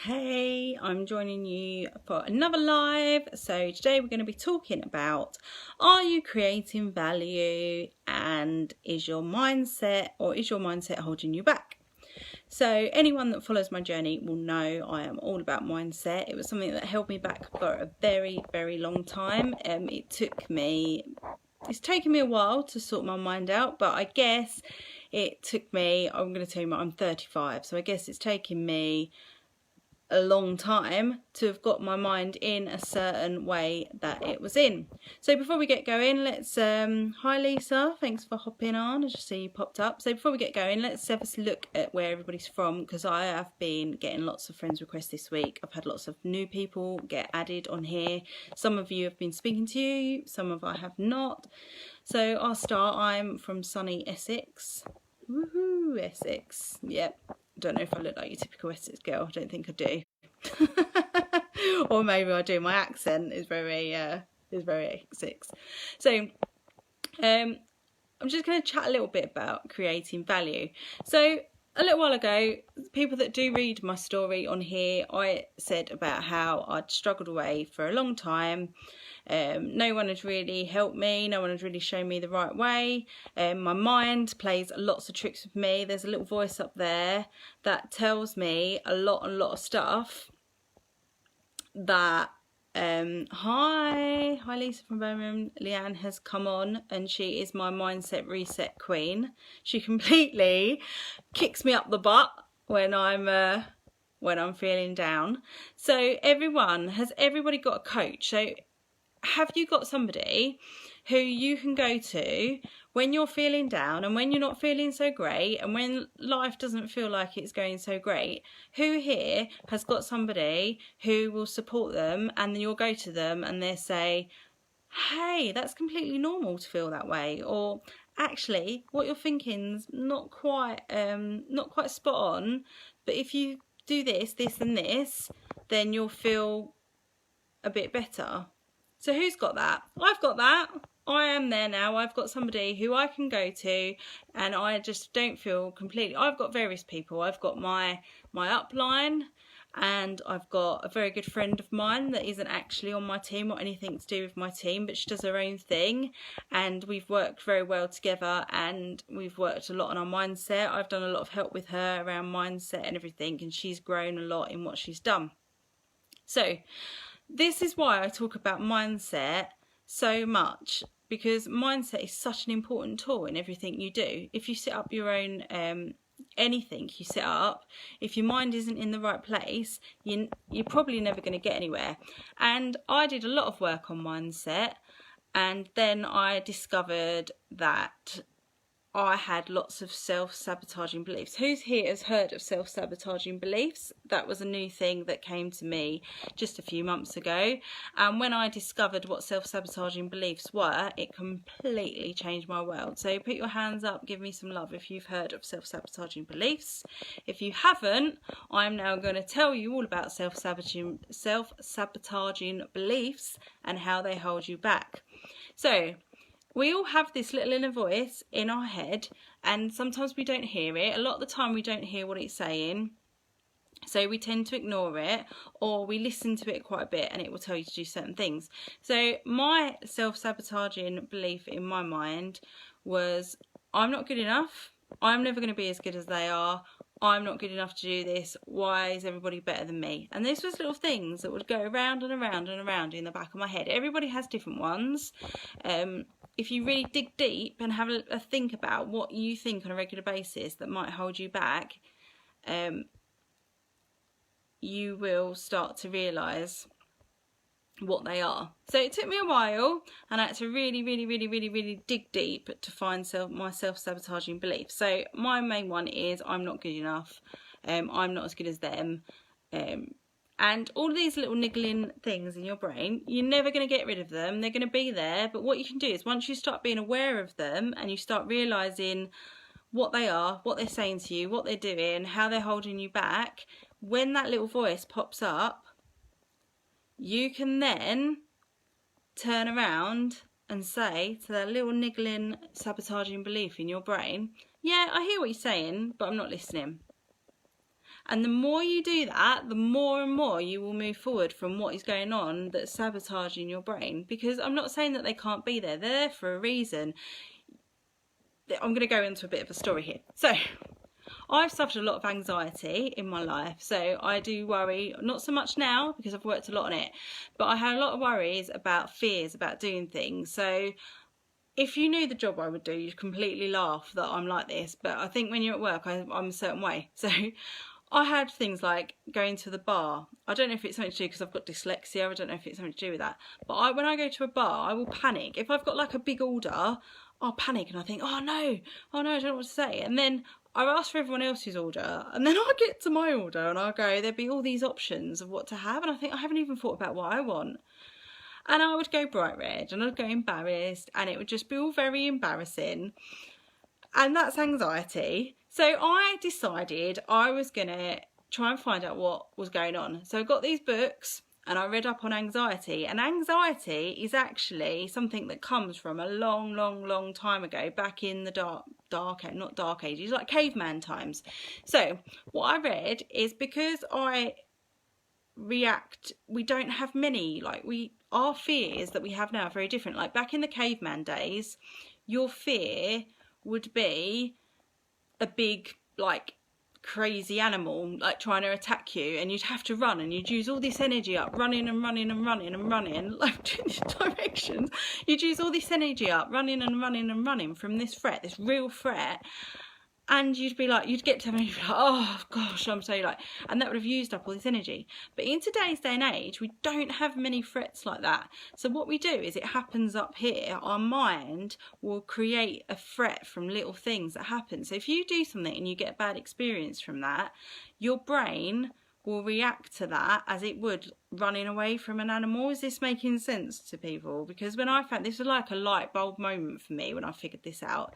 Hey, I'm joining you for another live. So today we're going to be talking about, are you creating value, and is your mindset holding you back? So anyone that follows my journey will know I am all about mindset. It was something that held me back for a very, very long time. It's taken me a while to sort my mind out, but I guess it took me, I'm going to tell you, I'm 35, so I guess it's taken me a long time to have got my mind in a certain way that it was in. So before we get going, let's hi Lisa, thanks for hopping on. I just see you popped up. So before we get going, let's have a look at where everybody's from, because I have been getting lots of friends requests this week. I've had lots of new people get added on here. Some of you have been speaking to you, some of I have not. So I'll start. I'm from sunny Essex. Woohoo, Essex. Yep. Don't know if I look like your typical Essex girl. I don't think I do. Or maybe I do. My accent is very Essex. So I'm just going to chat a little bit about creating value. So a little while ago, people that do read my story on here, I said about how I'd struggled away for a long time. No one has really helped me. No one has really shown me the right way. My mind plays lots of tricks with me. There's a little voice up there that tells me a lot of stuff that hi Lisa from Birmingham. Leanne has come on and she is my mindset reset queen. She completely kicks me up the butt when I'm feeling down. So has everybody got a coach? So have you got somebody who you can go to when you're feeling down and when you're not feeling so great and when life doesn't feel like it's going so great? Who here has got somebody who will support them, and then you'll go to them and they'll say, hey, that's completely normal to feel that way, or actually what you're thinking's not quite spot on, but if you do this and this, then you'll feel a bit better. So who's got that? I've got that. I am there now. I've got somebody who I can go to, and I just don't feel completely. I've got various people. I've got my upline, and I've got a very good friend of mine that isn't actually on my team or anything to do with my team, but she does her own thing, and we've worked very well together, and we've worked a lot on our mindset. I've done a lot of help with her around mindset and everything, and she's grown a lot in what she's done. So this is why I talk about mindset so much, because mindset is such an important tool in everything you do. If you set up your own anything you set up, if your mind isn't in the right place, you're probably never going to get anywhere. And I did a lot of work on mindset, and then I discovered that I had lots of self-sabotaging beliefs. Who's here has heard of self-sabotaging beliefs? That was a new thing that came to me just a few months ago. And when I discovered what self-sabotaging beliefs were, it completely changed my world. So put your hands up, give me some love if you've heard of self-sabotaging beliefs. If you haven't, I'm now going to tell you all about self-sabotaging beliefs and how they hold you back. So we all have this little inner voice in our head, and sometimes we don't hear it. A lot of the time we don't hear what it's saying, so we tend to ignore it, or we listen to it quite a bit and it will tell you to do certain things. So my self-sabotaging belief in my mind was, I'm not good enough, I'm never going to be as good as they are, I'm not good enough to do this, why is everybody better than me? And this was little things that would go around and around and around in the back of my head. Everybody has different ones. If you really dig deep and have a think about what you think on a regular basis that might hold you back, you will start to realise what they are. So it took me a while, and I had to really dig deep to find my self-sabotaging beliefs. So my main one is, I'm not good enough, I'm not as good as them, and all of these little niggling things in your brain, you're never going to get rid of them. They're going to be there. But what you can do is, once you start being aware of them and you start realising what they are, what they're saying to you, what they're doing, how they're holding you back, when that little voice pops up, you can then turn around and say to that little niggling sabotaging belief in your brain, yeah, I hear what you're saying, but I'm not listening. And the more you do that, the more and more you will move forward from what is going on that's sabotaging your brain. Because I'm not saying that they can't be there. They're there for a reason. I'm going to go into a bit of a story here. So I've suffered a lot of anxiety in my life, so I do worry, not so much now because I've worked a lot on it, but I had a lot of worries about fears about doing things. So if you knew the job I would do, you'd completely laugh that I'm like this, but I think when you're at work, I'm a certain way. So I had things like going to the bar. I don't know if it's something to do because I've got dyslexia, I don't know if it's something to do with that, but when I go to a bar, I will panic. If I've got like a big order, I'll panic and I think, oh no, I don't know what to say. And then I ask for everyone else's order, and then I get to my order and I'll go, there'd be all these options of what to have, and I think I haven't even thought about what I want. And I would go bright red and I'd go embarrassed, and it would just be all very embarrassing. And that's anxiety. So I decided I was going to try and find out what was going on. So I got these books and I read up on anxiety. And anxiety is actually something that comes from a long, long, long time ago, back in the not dark ages, like caveman times. So what I read is, because we don't have many, our fears that we have now are very different. Like back in the caveman days, your fear would be a big, crazy animal trying to attack you, and you'd have to run, and you'd use all this energy up running and running and running and running, directions. You'd use all this energy up running and running and running from this real threat, and you'd get to them and you'd be like, oh gosh, I'm so and that would have used up all this energy. But in today's day and age, we don't have many threats like that. So what we do is, it happens up here. Our mind will create a threat from little things that happen. So if you do something and you get a bad experience from that, your brain will react to that as it would running away from an animal. Is this making sense to people? Because when I found this was like a light bulb moment for me when I figured this out.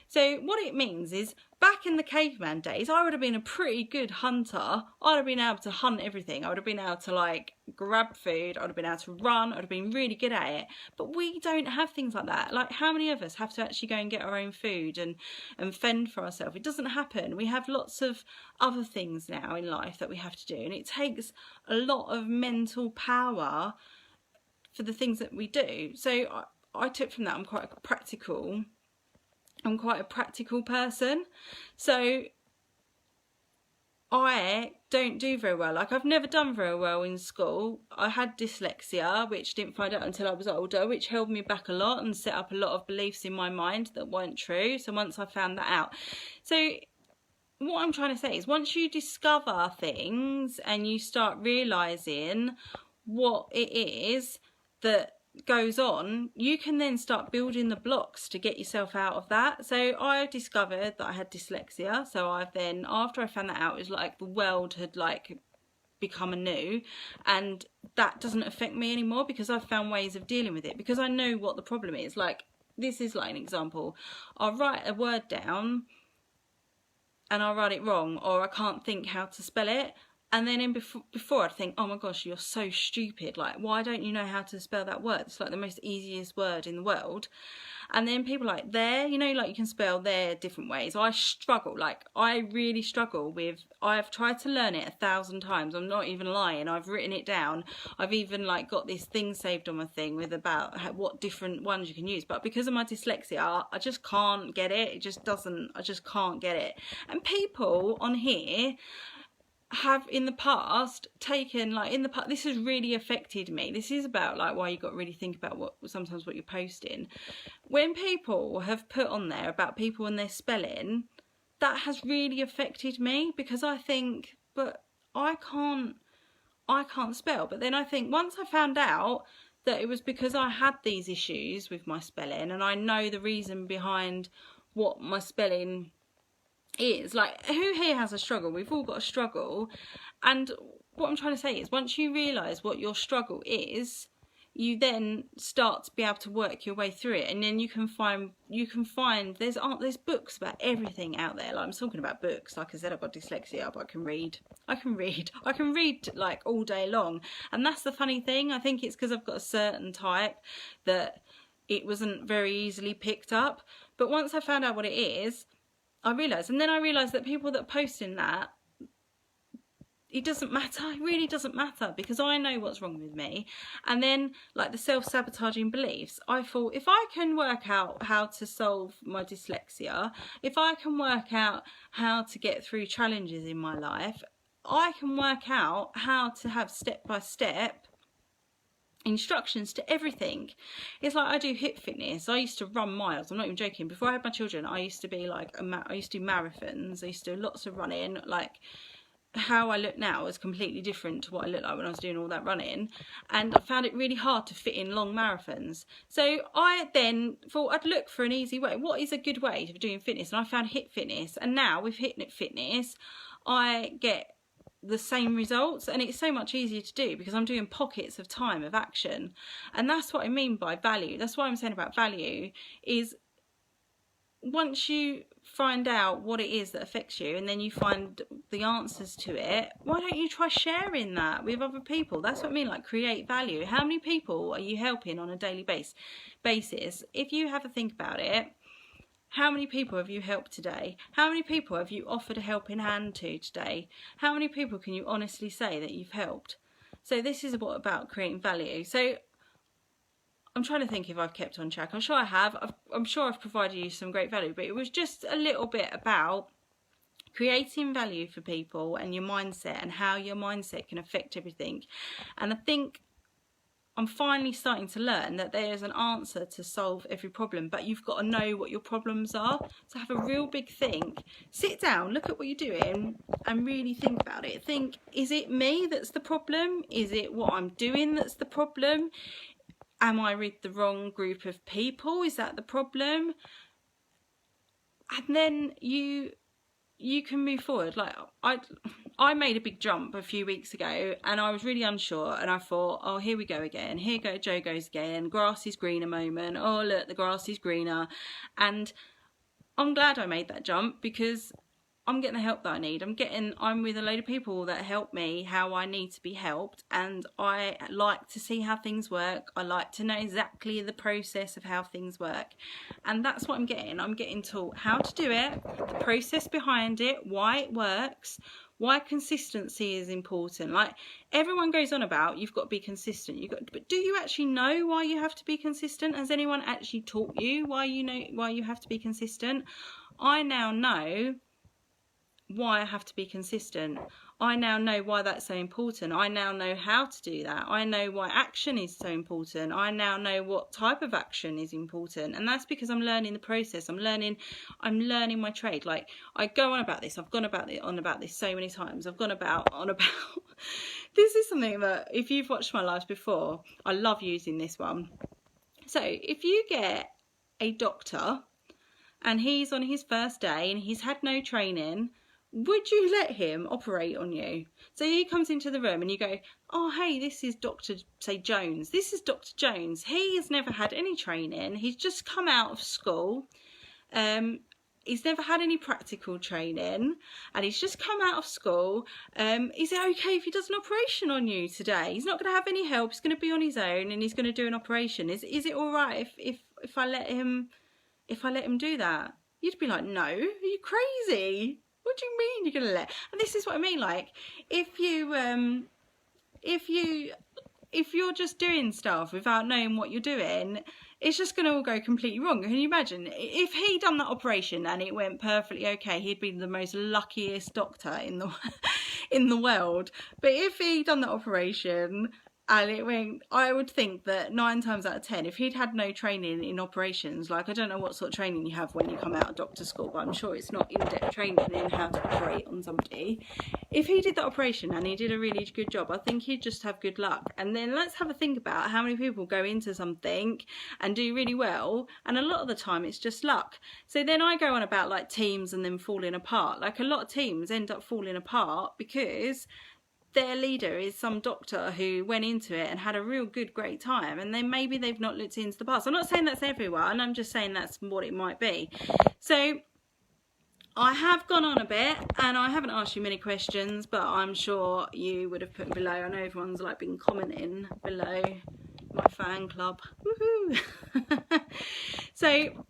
So what it means is, back in the caveman days, I would have been a pretty good hunter. I'd have been able to hunt everything. I would have been able to grab food. I'd have been able to run. I'd have been really good at it. But we don't have things like that. How many of us have to actually go and get our own food and fend for ourselves? It doesn't happen. We have lots of other things now in life that we have to do, and it takes a lot of mental power for the things that we do. So I took from that I'm quite a practical person. So I don't do very well. I've never done very well in school. I had dyslexia, which didn't find out until I was older, which held me back a lot and set up a lot of beliefs in my mind that weren't true. So once I found that out. So what I'm trying to say is, once you discover things and you start realising what it is that goes on, you can then start building the blocks to get yourself out of that. So I discovered that I had dyslexia. So after I found that out, it was like the world had become anew, and that doesn't affect me anymore because I've found ways of dealing with it, because I know what the problem is. This is an example. I'll write a word down and I'll write it wrong, or I can't think how to spell it. And then before I'd think, oh my gosh, you're so stupid. Why don't you know how to spell that word? It's the most easiest word in the world. And then people there, you can spell there different ways. I struggle, I really struggle with, I've tried to learn it 1,000 times. I'm not even lying. I've written it down. I've even got this thing saved on my thing with about what different ones you can use. But because of my dyslexia, I just can't get it. I just can't get it. And people on here have in the past taken this has really affected me. This is about why you got to really think about sometimes what you're posting. When people have put on there about people and their spelling, that has really affected me, because I think, but I can't spell. But then I think, once I found out that it was because I had these issues with my spelling, and I know the reason behind what my spelling is, who here has a struggle? We've all got a struggle. And what I'm trying to say is, once you realise what your struggle is, you then start to be able to work your way through it, and then you can find there's books about everything out there. I'm talking about books. Like I said, I've got dyslexia, but I can read all day long. And that's the funny thing. I think it's because I've got a certain type that it wasn't very easily picked up. But once I found out what it is, I realised that people that post in that, it doesn't matter. It really doesn't matter, because I know what's wrong with me. And then, like the self-sabotaging beliefs, I thought, if I can work out how to solve my dyslexia, if I can work out how to get through challenges in my life, I can work out how to have step-by-step instructions to everything. It's like I do HIIT fitness. I used to run miles. I'm not even joking. Before I had my children, I used to be like I used to do marathons. I used to do lots of running. Like, how I look now is completely different to what I looked like when I was doing all that running, and I found it really hard to fit in long marathons. So I then thought I'd look for an easy way. What is a good way of doing fitness? And I found HIIT fitness, and now with HIIT fitness I get the same results, and it's so much easier to do because I'm doing pockets of time of action. And that's what I mean by value. That's what I'm saying about value, is once you find out what it is that affects you, and then you find the answers to it, why don't you try sharing that with other people? That's what I mean, like create value. How many people are you helping on a daily basis? If you have a think about it, how many people have you helped today? How many people have you offered a helping hand to today? How many people can you honestly say that you've helped? So this is what about creating value. So I'm trying to think if I've kept on track. I'm sure I have. I'm sure I've provided you some great value, but it was just a little bit about creating value for people and your mindset, and how your mindset can affect everything. And I think I'm finally starting to learn that there's an answer to solve every problem, but you've got to know what your problems are. So have a real big think. Sit down, look at what you're doing, and really think about it. Think, is it me that's the problem? Is it what I'm doing that's the problem? Am I with the wrong group of people? Is that the problem? And then you can move forward. Like I made a big jump a few weeks ago, and I was really unsure, and I thought, oh, here we go again. Joe goes again. Grass is greener moment. Oh, look, the grass is greener. And I'm glad I made that jump, because I'm getting the help that I need. I'm with a load of people that help me how I need to be helped, and I like to see how things work. I like to know exactly the process of how things work, and that's what I'm getting. I'm getting taught how to do it, the process behind it, why it works, why consistency is important. Like, everyone goes on about you've got to be consistent. But do you actually know why you have to be consistent? Has anyone actually taught you why you have to be consistent? I now know why I have to be consistent. I now know why that's so important. I now know how to do that. I know why action is so important. I now know what type of action is important, and that's because I'm learning the process. I'm learning my trade. Like, I go on about this. I've gone on about this so many times. I've gone on about this is something that, if you've watched my lives before, I love using this one. So if you get a doctor and he's on his first day and he's had no training, would you let him operate on you? So he comes into the room and you go, oh, hey, this is Dr. say Jones. This is Dr. Jones. He has never had any training. He's just come out of school. He's never had any practical training, and he's just come out of school. Is it okay if he does an operation on you today? He's not going to have any help. He's going to be on his own, and he's going to do an operation. Is it all right if I let him do that? You'd be like, no, are you crazy? What do you mean you're going to let? And this is what I mean. Like, if you're just doing stuff without knowing what you're doing, it's just going to all go completely wrong. Can you imagine if he'd done that operation and it went perfectly okay? He'd be the most luckiest doctor in the world. But if he'd done that operation and it went, I would think that 9 times out of 10, if he'd had no training in operations, like, I don't know what sort of training you have when you come out of doctor school, but I'm sure it's not in-depth training in how to operate on somebody. If he did that operation and he did a really good job, I think he'd just have good luck. And then let's have a think about how many people go into something and do really well, and a lot of the time it's just luck. So then I go on about, like, teams and them falling apart. Like, a lot of teams end up falling apart because their leader is some doctor who went into it and had a real great time, and then maybe they've not looked into the past. I'm not saying that's everyone, I'm just saying that's what it might be. So I have gone on a bit and I haven't asked you many questions, but I'm sure you would have put below. I know everyone's like been commenting below, my fan club. Woohoo! So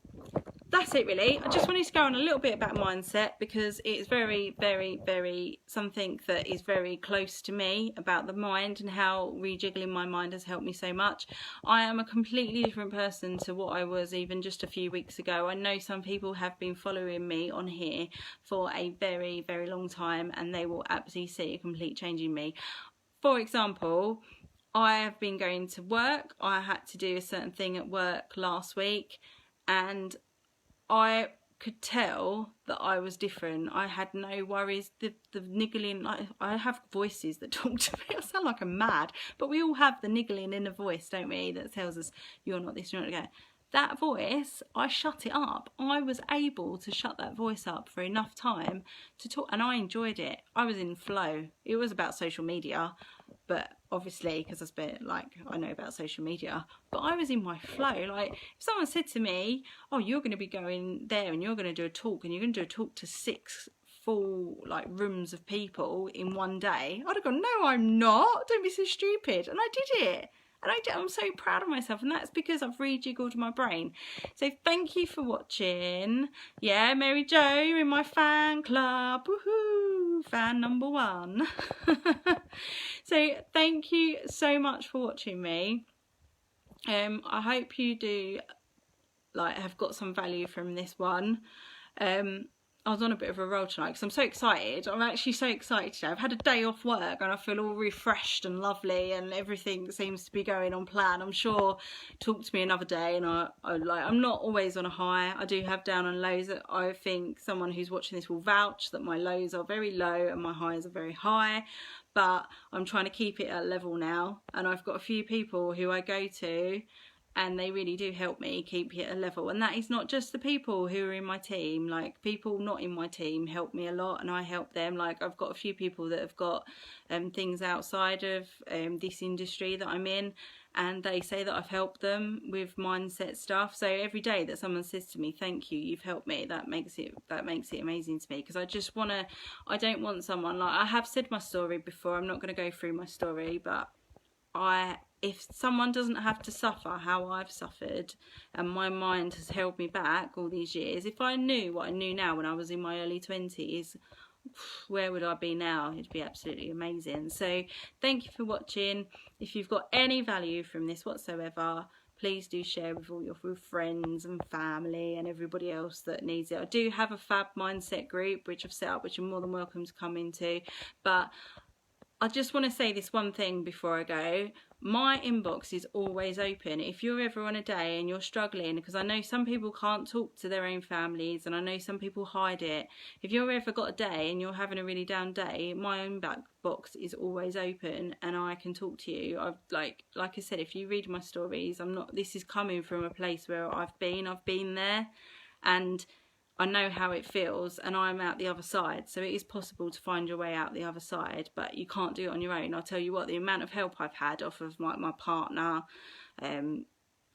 that's it really. I just wanted to go on a little bit about mindset because it's very, very, very something that is very close to me, about the mind and how rejiggling my mind has helped me so much. I am a completely different person to what I was even just a few weeks ago. I know some people have been following me on here for a very, very long time, and they will absolutely see a complete change in me. For example, I have been going to work. I had to do a certain thing at work last week, and I could tell that I was different. I had no worries. The niggling, I have voices that talk to me. I sound like I'm mad, but we all have the niggling in the voice, don't we? That tells us you're not this, you're not that. That voice, I shut it up. I was able to shut that voice up for enough time to talk, and I enjoyed it. I was in flow. It was about social media, but obviously, because I spent, like, I know about social media, but I was in my flow. Like, if someone said to me, oh, you're going to be going there and you're going to do a talk, and you're going to do a talk to 6 full, like, rooms of people in one day, I'd have gone, no, I'm not. Don't be so stupid. And I did it. And I'm so proud of myself, and that's because I've rejiggled my brain. So thank you for watching. Yeah, Mary Jo, you're in my fan club. Woohoo! Fan number 1. So thank you so much for watching me. I hope you do, like, have got some value from this one. I was on a bit of a roll tonight because I'm so excited. I'm actually so excited today. I've had a day off work and I feel all refreshed and lovely, and everything seems to be going on plan. I'm sure talk to me another day, and I'm not always on a high. I do have down and lows. I think someone who's watching this will vouch that my lows are very low and my highs are very high, but I'm trying to keep it at level now. And I've got a few people who I go to, and they really do help me keep it a level. And that is not just the people who are in my team. Like, people not in my team help me a lot, and I help them. Like, I've got a few people that have got things outside of this industry that I'm in, and they say that I've helped them with mindset stuff. So every day that someone says to me, thank you, you've helped me, that makes it amazing to me. Because I don't want someone, like, I have said my story before, I'm not going to go through my story, but if someone doesn't have to suffer how I've suffered, and my mind has held me back all these years, if I knew what I knew now when I was in my early 20s, where would I be now? It'd be absolutely amazing. So thank you for watching. If you've got any value from this whatsoever, please do share with all your friends and family and everybody else that needs it. I do have a fab mindset group which I've set up, which you're more than welcome to come into. But I just want to say this one thing before I go. My inbox is always open. If you're ever on a day and you're struggling, because I know some people can't talk to their own families, and I know some people hide it. If you've ever got a day and you're having a really down day, my own box is always open, and I can talk to you. Like I said, if you read my stories, this is coming from a place where I've been there, and I know how it feels, and I'm out the other side. So it is possible to find your way out the other side, but you can't do it on your own. I'll tell you what, the amount of help I've had off of my partner,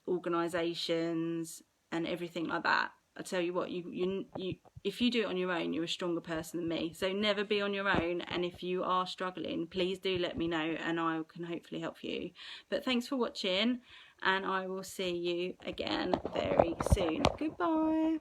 organisations and everything like that. I tell you what, if you do it on your own, you're a stronger person than me. So never be on your own, and if you are struggling, please do let me know, and I can hopefully help you. But thanks for watching, and I will see you again very soon. Goodbye.